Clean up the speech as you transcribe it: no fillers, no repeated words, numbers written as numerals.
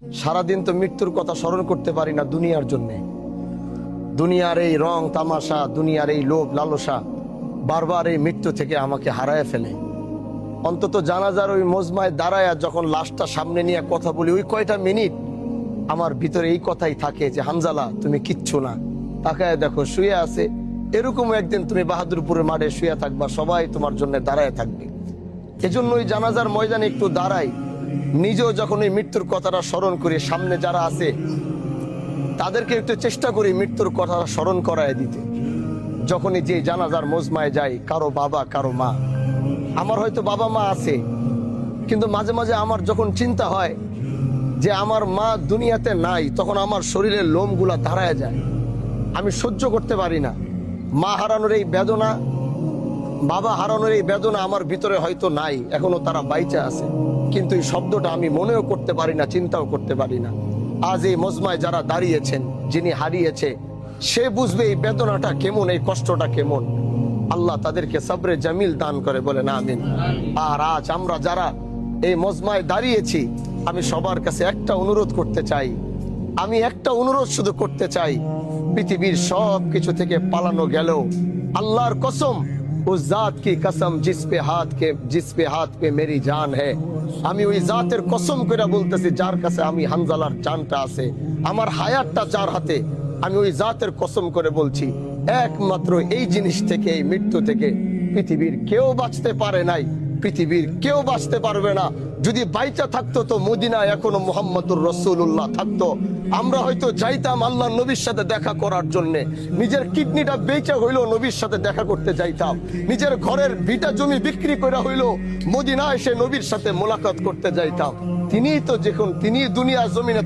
সারাদিন তো মৃত্যুর কথা স্মরণ করতে পারি না দুনিয়ার জন্য। দুনিয়ার এই রং তামাশা, দুনিয়ার এই লোভ লালসা বারবার এই মৃত্যু থেকে আমাকে হারায় ফেলে। অন্তত জানাজার ওই মজমায় দাঁড়ায় যখন লাশটা সামনে নিয়ে কথা বলি, ওই কয়টা মিনিট আমার ভিতরে এই কথাই থাকে যে হানজালা তুমি কিচ্ছু না, তাকায় দেখো শুয়ে আছে। এরকম একদিন তুমি বাহাদুরপুরের মাঠে শুয়ে থাকবা, সবাই তোমার জন্য দাঁড়ায় থাকবে। এজন্য ওই জানাজার ময়দানে একটু দাঁড়াই, নিজেও যখন ওই মৃত্যুর কথাটা স্মরণ করি, সামনে যারা আছে তাদেরকে একটু চেষ্টা করি মৃত্যুর কথা স্মরণ করায় দিতে। যখনই যে জানাজার মজমায় যাই, কারো বাবা কারো মা, আমার হয়তো বাবা মা আছে, কিন্তু মাঝে মাঝে আমার যখন চিন্তা হয় যে আমার মা দুনিয়াতে নাই, তখন আমার শরীরের লোমগুলা দাঁড়ায় যায়। আমি সহ্য করতে পারি না। মা হারানোর এই বেদনা, বাবা হারানোর এই বেদনা আমার ভিতরে হয়তো নাই, এখনো তারা বাইচা আছে, কিন্তু এই শব্দটা আমি মনেও করতে পারি না, চিন্তাও করতে পারি না। আজ এই মজমায় যারা দাঁড়িয়েছেন, যিনি হারিয়েছে সে বুঝবে এই বেদনাটা কেমন, এই কষ্টটা কেমন। আল্লাহ তাদেরকে সবরে জামিল দান করে, বলে না আমিন। আর আজ আমরা যারা এই মজমায় দাঁড়িয়েছি, আমি সবার কাছে একটা অনুরোধ করতে চাই, আমি একটা অনুরোধ শুধু করতে চাই। পৃথিবীর সব কিছু থেকে পালানো গেল, আল্লাহর কসম, উস জাত কি কসম জিস পে হাত পে মেরি জান হ্যায়। আমি ওই জাতের কসম করে বলতেছি যার কাছে আমি হানজালার জানটা আছে, আমার হায়াতটা যার হাতে, আমি ওই জাতের কসম করে বলছি, একমাত্র এই জিনিস থেকে, এই মৃত্যু থেকে পৃথিবীর কেউ বাঁচতে পারে নাই, পৃথিবীর কেউ বাঁচতে পারবে না। যদি বাইচা থাকতো তো মদিনায় এখনো মুহাম্মদুর রাসূলুল্লাহ থাকতো, আমরা হয়তো যাইতাম আল্লাহ নবীর সাথে দেখা করার জন্য। নিজের কিডনিটা বেচা হইলো নবীর সাথে দেখা করতে যাইতাম, নিজের ঘরের ভিটা জমি বিক্রি করে হইলো মদিনায় এসে নবীর সাথে মোলাকাত করতে যাইতাম। তিনি তো যখন তিনি দুনিয়ার জমিনে